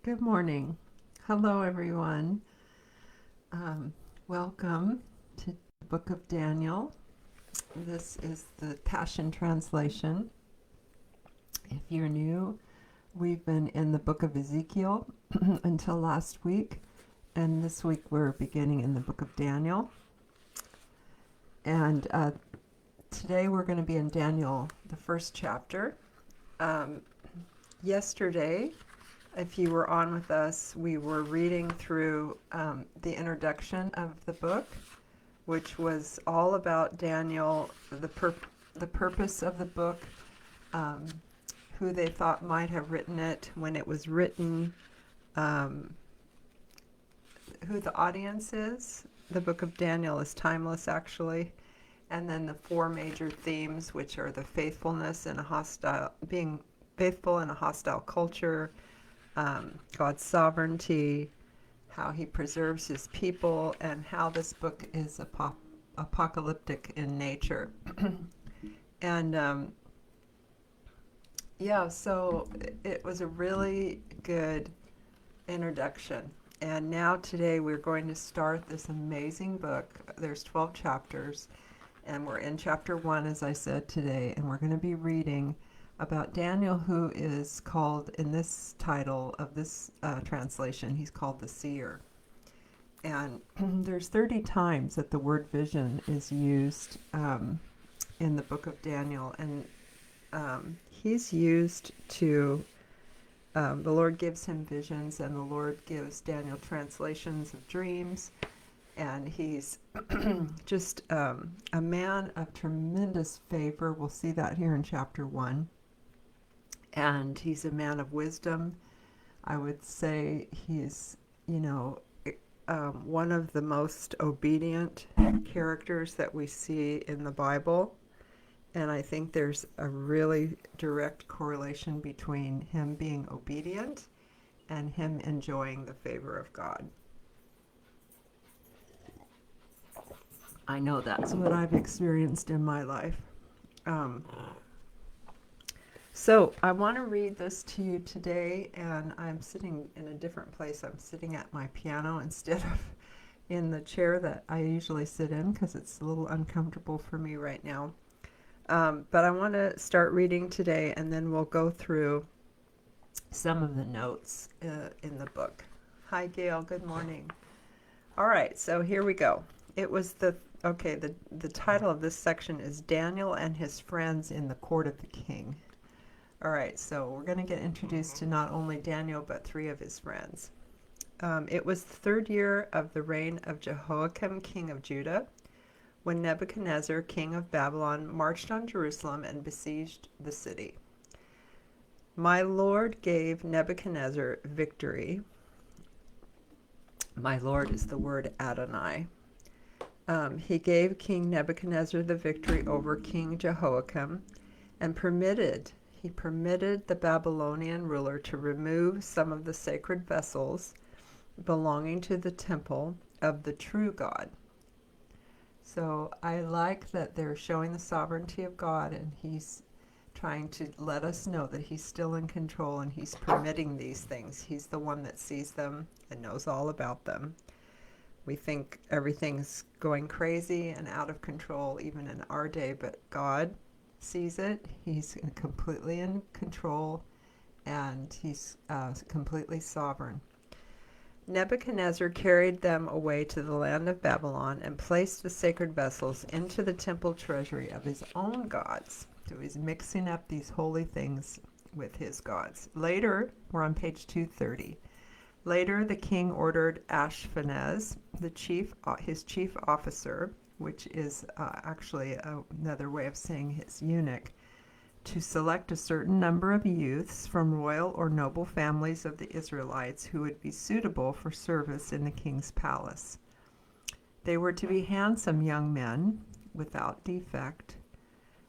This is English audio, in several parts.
Good morning. Hello, everyone. Um, Welcome to the book of Daniel. This is the Passion Translation. If you're new, we've been in the book of Ezekiel until last week, and this week we're beginning in the book of Daniel. And today we're going to be in Daniel, the first chapter. Yesterday, if you were on with us, we were reading through the introduction of the book, which was all about Daniel, the purpose of the book, who they thought might have written it, when it was written, who the audience is. The book of Daniel is timeless, actually. And then the four major themes, which are the faithfulness in a hostile, being faithful in a hostile culture, God's sovereignty, how he preserves his people, and how this book is apocalyptic in nature. And so it was a really good introduction. And now today we're going to start this amazing book. There's 12 chapters, and we're in chapter 1, as I said today, and we're going to be reading about Daniel, who is called, in this title of this translation, he's called the SEER. And there's 30 times that the word vision is used in the book of Daniel. And he's used to, the Lord gives him visions, and the Lord gives Daniel translations of dreams. And he's just a man of tremendous favor. We'll see that here in chapter 1. And he's a man of wisdom. I would say he's, one of the most obedient characters that we see in the Bible. And I think there's a really direct correlation between him being obedient and him enjoying the favor of God. I know that's what I've experienced in my life. So I want to read this to you today, and I'm sitting in a different place. I'm sitting at my piano instead of in the chair that I usually sit in, because it's a little uncomfortable for me right now. But I want to start reading today, and then we'll go through some of the notes in the book. Hi, Gail. Good morning. All right, so here we go. It was the title of this section is Daniel and His Friends in the Court of the King. All right, so we're going to get introduced to not only Daniel, but 3 of his friends. It was the 3rd year of the reign of Jehoiakim, king of Judah, when Nebuchadnezzar, king of Babylon, marched on Jerusalem and besieged the city. My Lord gave Nebuchadnezzar victory. My Lord is the word Adonai. He gave King Nebuchadnezzar the victory over King Jehoiakim, and permitted the Babylonian ruler to remove some of the sacred vessels belonging to the temple of the true God. So I like that they're showing the sovereignty of God, and he's trying to let us know that he's still in control, and he's permitting these things. He's the one that sees them and knows all about them. We think everything's going crazy and out of control even in our day, but God sees it. He's completely in control, and he's completely sovereign. Nebuchadnezzar carried them away to the land of Babylon and placed the sacred vessels into the temple treasury of his own gods. So he's mixing up these holy things with his gods. Later, we're on page 230. Later, the king ordered Ashpenaz, his chief officer, which is actually another way of saying his eunuch, to select a certain number of youths from royal or noble families of the Israelites who would be suitable for service in the king's palace. They were to be handsome young men, without defect,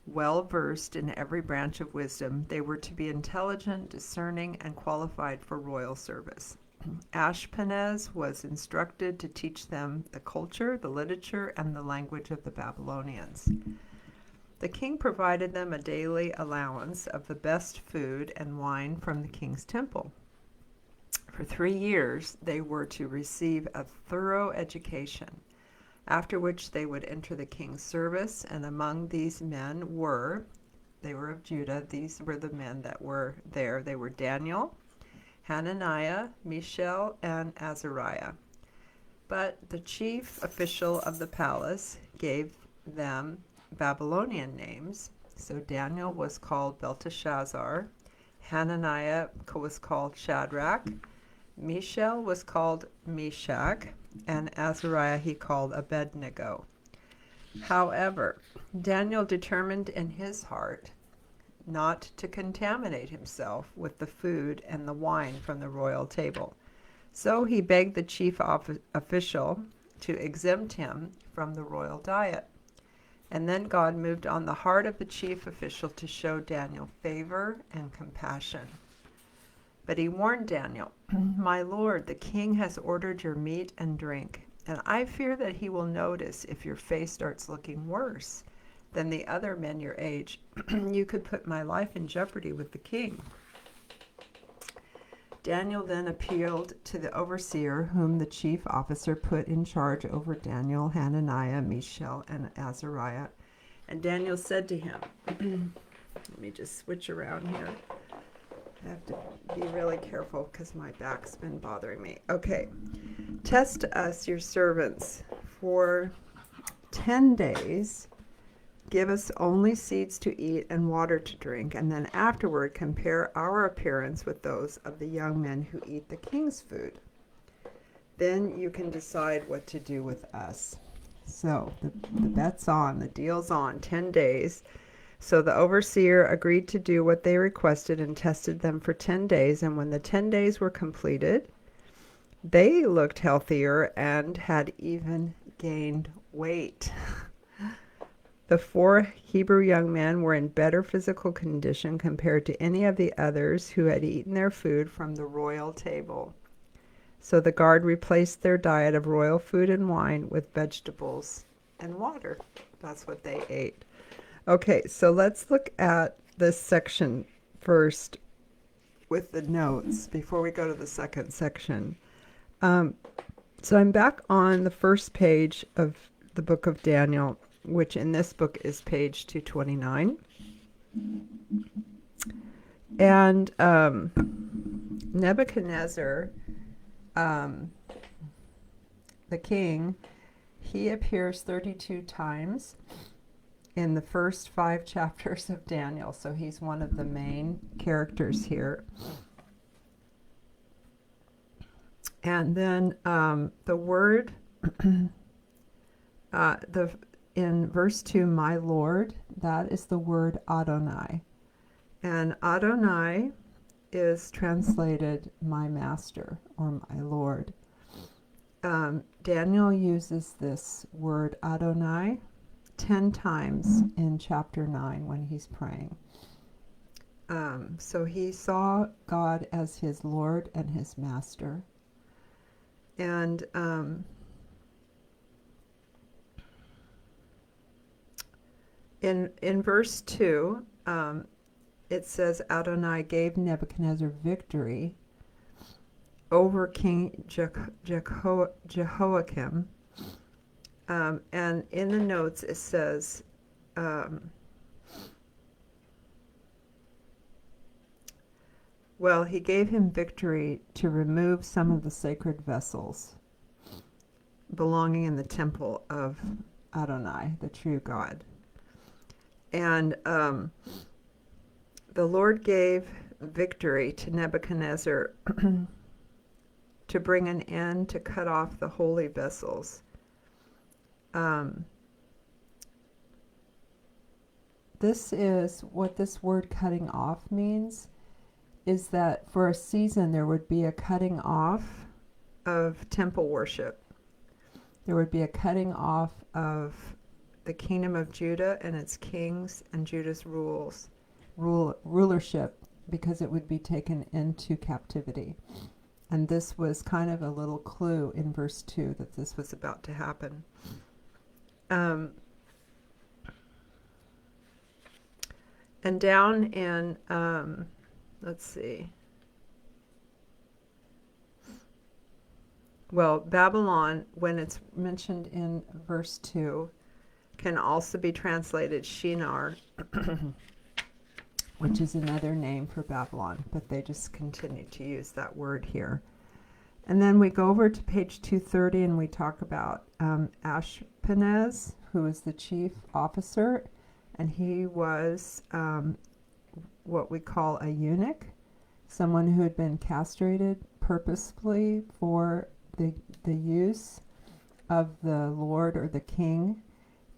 well versed in every branch of wisdom. They were to be intelligent, discerning, and qualified for royal service. Ashpenaz was instructed to teach them the culture, the literature, and the language of the Babylonians. The king provided them a daily allowance of the best food and wine from the king's temple. For 3 years, they were to receive a thorough education, after which they would enter the king's service. And among these men they were of Judah, these were the men that were there. They were Daniel, Hananiah, Mishael, and Azariah. But the chief official of the palace gave them Babylonian names. So Daniel was called Belteshazzar, Hananiah was called Shadrach, Mishael was called Meshach, and Azariah he called Abednego. However, Daniel determined in his heart not to contaminate himself with the food and the wine from the royal table. So he begged the chief official to exempt him from the royal diet. And then God moved on the heart of the chief official to show Daniel favor and compassion. But he warned Daniel, "My lord, the king has ordered your meat and drink, and I fear that he will notice if your face starts looking worse than the other men your age. You could put my life in jeopardy with the king." Daniel then appealed to the overseer, whom the chief officer put in charge over Daniel, Hananiah, Mishael, and Azariah. And Daniel said to him, let me just switch around here. I have to be really careful because my back's been bothering me. Okay. "Test us, your servants, for 10 days. Give us only seeds to eat and water to drink, and then afterward compare our appearance with those of the young men who eat the king's food. Then you can decide what to do with us." So the bet's on, the deal's on, 10 days. So the overseer agreed to do what they requested and tested them for 10 days. And when the 10 days were completed, they looked healthier and had even gained weight. The 4 Hebrew young men were in better physical condition compared to any of the others who had eaten their food from the royal table. So the guard replaced their diet of royal food and wine with vegetables and water. That's what they ate. Okay, so let's look at this section first with the notes before we go to the second section. So I'm back on the first page of the book of Daniel, which in this book is page 229. And Nebuchadnezzar, the king, he appears 32 times in the first 5 chapters of Daniel. So he's one of the main characters here. And then the word, in verse 2, "my Lord," that is the word Adonai. And Adonai is translated "my master" or "my Lord." Daniel uses this word Adonai 10 times in chapter 9 when he's praying. So he saw God as his Lord and his master. And in verse 2, it says Adonai gave Nebuchadnezzar victory over King Jehoiakim. And in the notes it says, well, he gave him victory to remove some of the sacred vessels belonging in the temple of Adonai, the true God. And the Lord gave victory to Nebuchadnezzar to bring an end, to cut off the holy vessels. This is what this word cutting off means, is that for a season there would be a cutting off of temple worship. There would be a cutting off of the kingdom of Judah and its kings and Judah's rulership, because it would be taken into captivity. And this was kind of a little clue in verse 2 that this was about to happen. And down in, let's see, Well, Babylon, when it's mentioned in verse 2, can also be translated Shinar, which is another name for Babylon, but they just continue to use that word here. And then we go over to page 230 and we talk about Ashpenaz, who was the chief officer, and he was what we call a eunuch, someone who had been castrated purposefully for the use of the Lord or the king.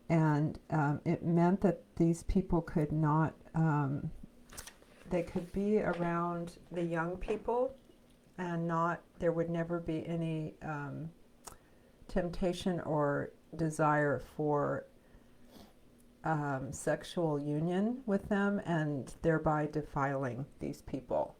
And it meant that these people could not, they could be around the young people and not, there would never be any temptation or desire for sexual union with them, and thereby defiling these people.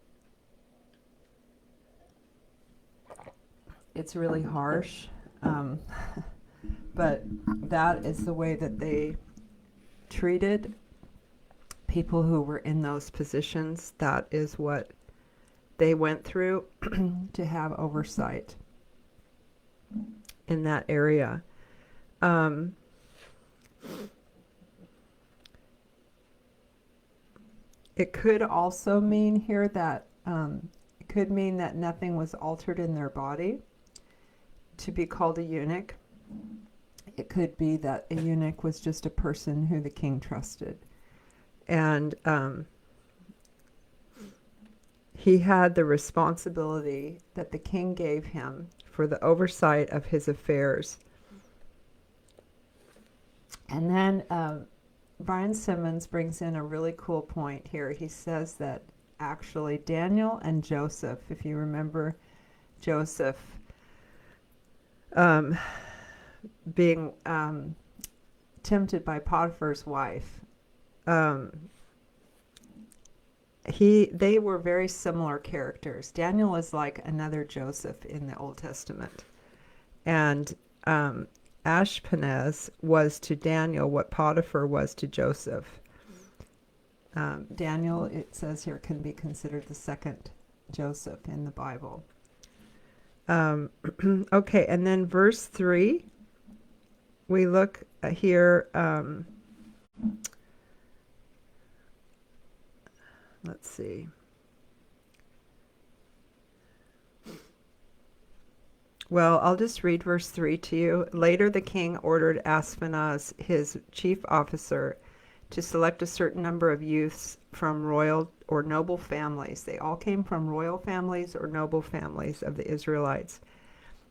It's really harsh, but that is the way that they treated people who were in those positions. That is what they went through to have oversight in that area. It could also mean here that it could mean that nothing was altered in their body to be called a eunuch. It could be that a eunuch was just a person who the king trusted. And he had the responsibility that the king gave him for the oversight of his affairs. And then Brian Simmons brings in a really cool point here. He says that actually Daniel and Joseph, if you remember Joseph being tempted by Potiphar's wife, they were very similar characters. Daniel is like another Joseph in the Old Testament. And Ashpenaz was to Daniel what Potiphar was to Joseph. Daniel, it says here, can be considered the second Joseph in the Bible. Okay, and then verse 3, we look here, let's see. Well, I'll just read verse 3 to you. Later the king ordered Ashpenaz, his chief officer, to select a certain number of youths from royal or noble families. They all came from royal families or noble families of the Israelites,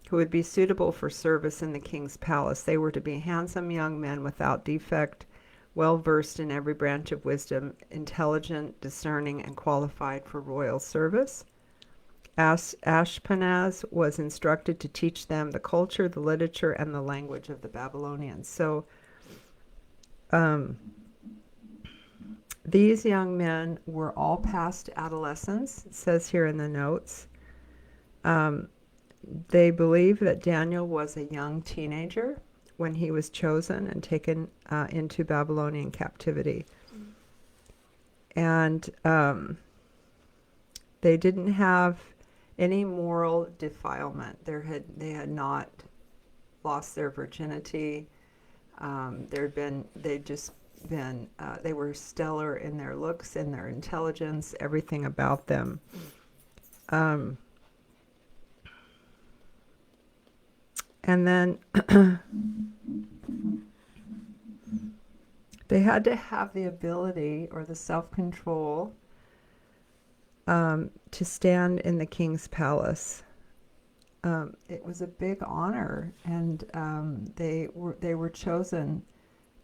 who would be suitable for service in the king's palace. They were to be handsome young men without defect, well versed in every branch of wisdom, intelligent, discerning, and qualified for royal service. Ashpenaz was instructed to teach them the culture, the literature, and the language of the Babylonians. So these young men were all past adolescence, it says here in the notes. They believe that Daniel was a young teenager when he was chosen and taken into Babylonian captivity. And they didn't have any moral defilement. They had not lost their virginity. They were stellar in their looks and their intelligence, everything about them. And then they had to have the ability or the self-control to stand in the king's palace. It was a big honor, and they were chosen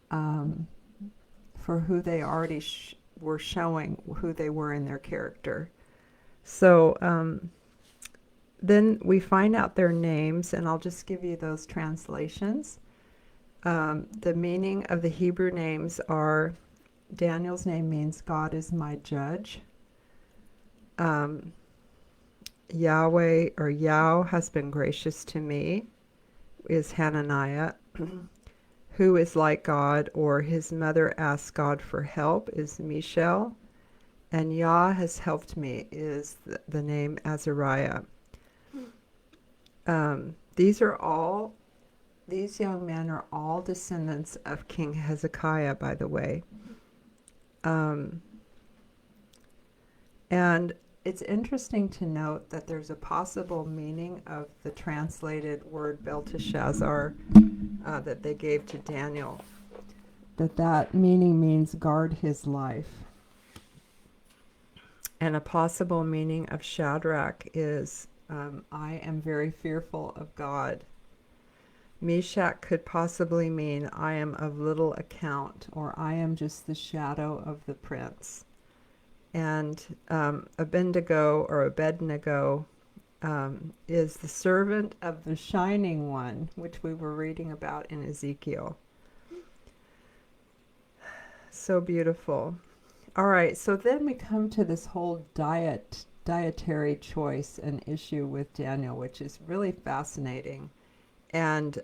for who they already were showing who they were in their character. So then we find out their names, and I'll just give you those translations. The meaning of the Hebrew names are, Daniel's name means God is my judge. Yahweh or Yah has been gracious to me is Hananiah. Who is like God, or his mother asks God for help, is Mishael. And Yah has helped me is the name Azariah. these young men are all descendants of King Hezekiah, by the way. And it's interesting to note that there's a possible meaning of the translated word Belteshazzar that they gave to Daniel. That meaning means guard his life. And a possible meaning of Shadrach is I am very fearful of God. Meshach could possibly mean I am of little account, or I am just the shadow of the prince. And Abednego is the servant of the Shining One, which we were reading about in Ezekiel. So beautiful. All right, so then we come to this whole dietary choice and issue with Daniel, which is really fascinating. And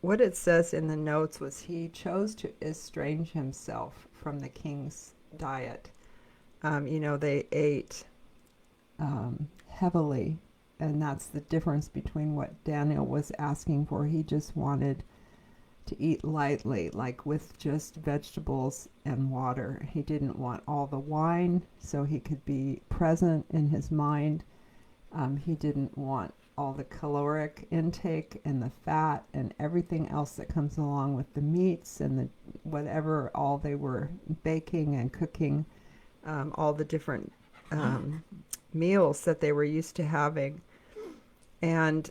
what it says in the notes was he chose to estrange himself from the king's diet. They ate heavily, and that's the difference between what Daniel was asking for. He just wanted to eat lightly, like with just vegetables and water. He didn't want all the wine, so he could be present in his mind. He didn't want all the caloric intake and the fat and everything else that comes along with the meats and the whatever all they were baking and cooking, all the different meals that they were used to having. And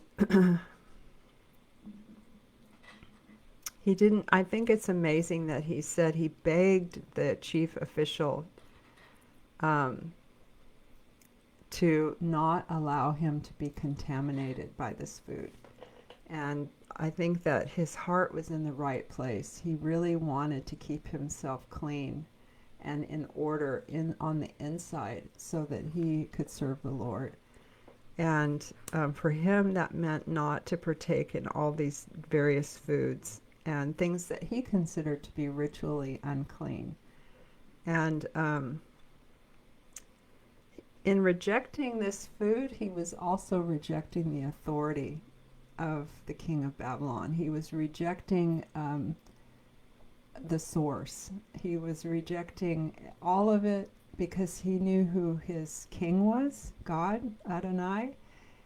I think it's amazing that he said he begged the chief official to not allow him to be contaminated by this food. And I think that his heart was in the right place. He really wanted to keep himself clean and in order on the inside so that he could serve the Lord. And for him, that meant not to partake in all these various foods and things that he considered to be ritually unclean. And in rejecting this food, he was also rejecting the authority of the king of Babylon. He was rejecting the source. He was rejecting all of it because he knew who his king was, God, Adonai.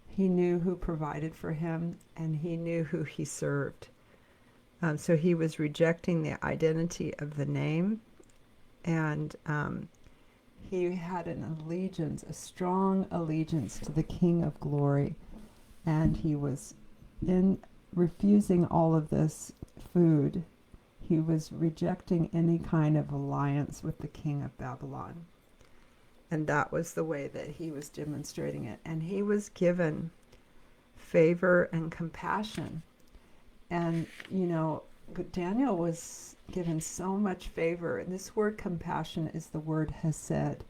He knew who provided for him, and he knew who he served. So he was rejecting the identity of the name, and he had an allegiance, a strong allegiance to the King of Glory, and he was in refusing all of this food. He was rejecting any kind of alliance with the king of Babylon. And that was the way that he was demonstrating it. And he was given favor and compassion. And, Daniel was given so much favor. And this word compassion is the word hesed.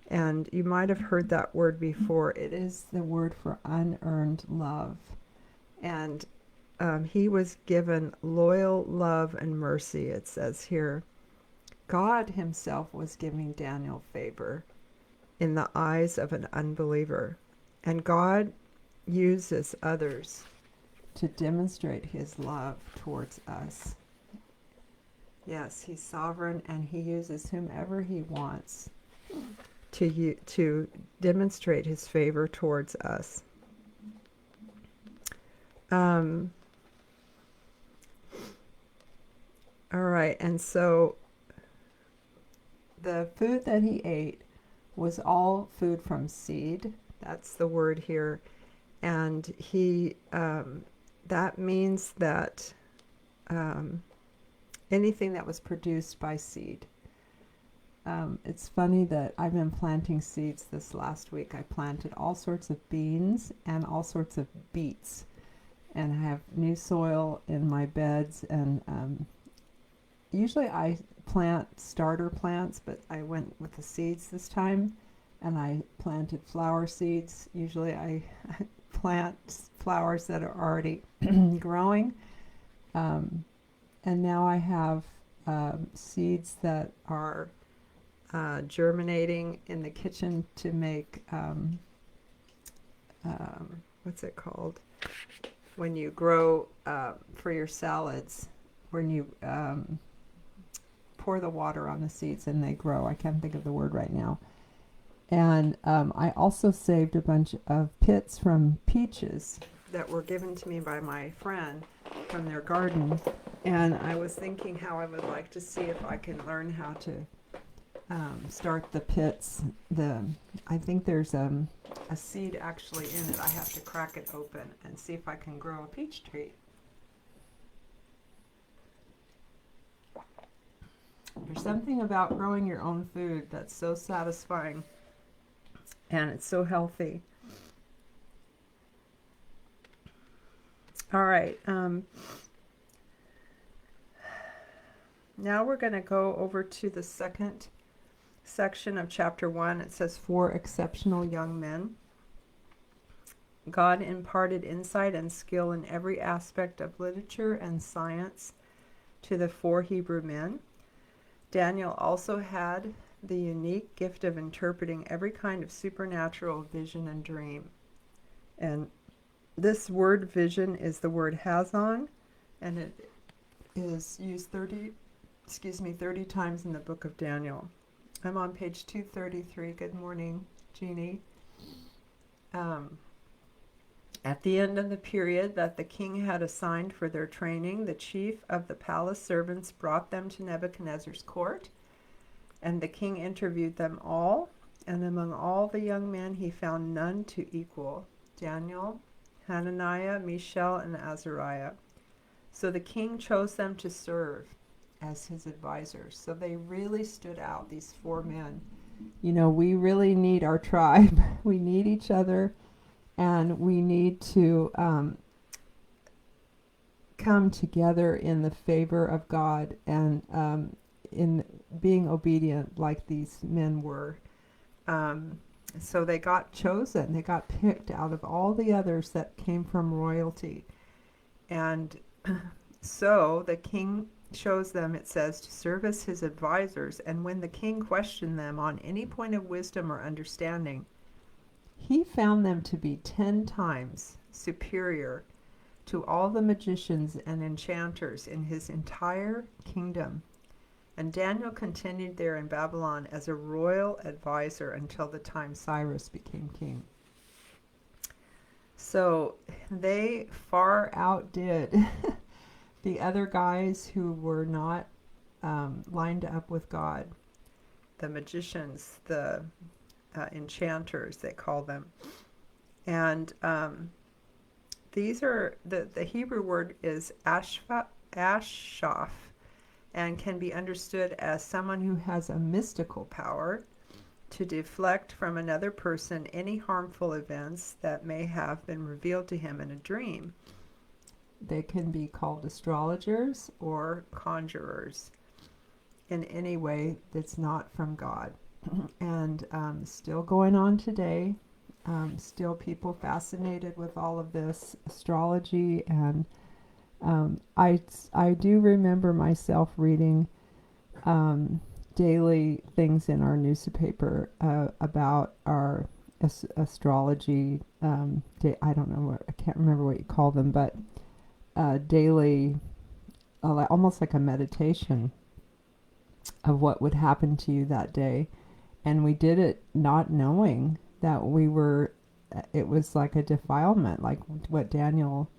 And you might have heard that word before. It is the word for unearned love. And he was given loyal love and mercy, it says here. God himself was giving Daniel favor in the eyes of an unbeliever. And God uses others to demonstrate his love towards us. Yes, he's sovereign, and he uses whomever he wants to demonstrate his favor towards us. All right, and so the food that he ate was all food from seed. That's the word here. And he, that means that anything that was produced by seed. It's funny that I've been planting seeds this last week. I planted all sorts of beans and all sorts of beets. And I have new soil in my beds, and usually I plant starter plants, but I went with the seeds this time, and I planted flower seeds. Usually I plant flowers that are already growing, and now I have seeds that are germinating in the kitchen to make what's it called? when you grow for your salads, when you pour the water on the seeds and they grow. I can't think of the word right now. And I also saved a bunch of pits from peaches that were given to me by my friend from their garden. And I was thinking how I would like to see if I can learn how to start the pits. I think there's a seed actually in it. I have to crack it open and see if I can grow a peach tree. There's something about growing your own food that's so satisfying. And it's so healthy. All right. Now we're going to go over to the second section of chapter 1. It says, 4 exceptional young men. God imparted insight and skill in every aspect of literature and science to the 4 Hebrew men. Daniel also had the unique gift of interpreting every kind of supernatural vision and dream. And this word vision is the word hazon, and it is used 30 times in the book of Daniel. I'm on page 233. Good morning, Jeannie. At the end of the period that the king had assigned for their training, the chief of the palace servants brought them to Nebuchadnezzar's court. And the king interviewed them all, and among all the young men he found none to equal Daniel, Hananiah, Mishael, and Azariah. So the king chose them to serve as his advisors. So they really stood out, these 4 men. You know, we really need our tribe. We need each other, and we need to come together in the favor of God and in being obedient like these men were. So they got chosen. They got picked out of all the others that came from royalty. And so the king chose them, it says, to serve as his advisors. And when the king questioned them on any point of wisdom or understanding, he found them to be 10 times superior to all the magicians and enchanters in his entire kingdom. And Daniel continued there in Babylon as a royal advisor until the time Cyrus became king. So they far outdid the other guys who were not lined up with God. The magicians, the enchanters, they call them. And these are, the Hebrew word is ashaf, and can be understood as someone who has a mystical power to deflect from another person any harmful events that may have been revealed to him in a dream. They can be called astrologers or conjurers in any way that's not from God. And still going on today, still people fascinated with all of this astrology. And I do remember myself reading daily things in our newspaper about our astrology. I don't know, I can't remember what you call them, but daily, almost like a meditation of what would happen to you that day. And we did it not knowing that it was like a defilement, like what Daniel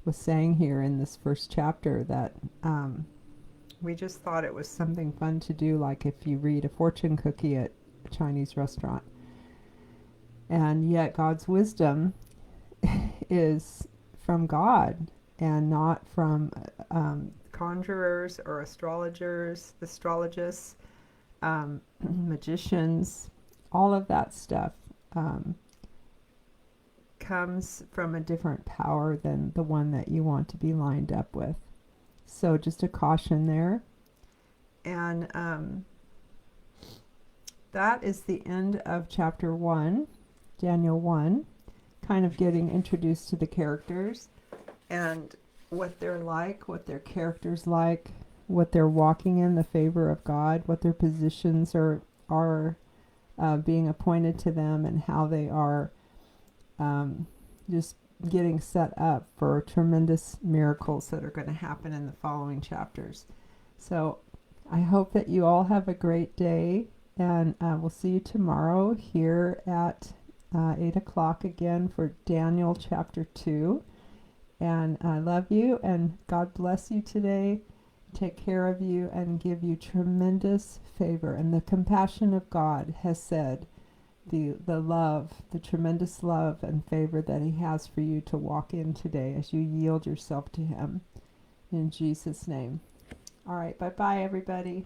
was saying here in this first chapter, that we just thought it was something fun to do, like if you read a fortune cookie at a Chinese restaurant. And yet God's wisdom is from God and not from conjurers or astrologists, magicians. All of that stuff comes from a different power than the one that you want to be lined up with. So just a caution there. And that is the end of chapter 1, Daniel 1, kind of getting introduced to the characters and what they're like, what their characters like, what they're walking in the favor of God, what their positions are being appointed to them, and how they are just getting set up for tremendous miracles that are going to happen in the following chapters. So I hope that you all have a great day, and we'll see you tomorrow here at 8 o'clock again for Daniel chapter 2. And I love you, and God bless you today, take care of you, and give you tremendous favor. And the compassion of God has said, the love, the tremendous love and favor that he has for you to walk in today as you yield yourself to him. In Jesus' name. All right, bye-bye, everybody.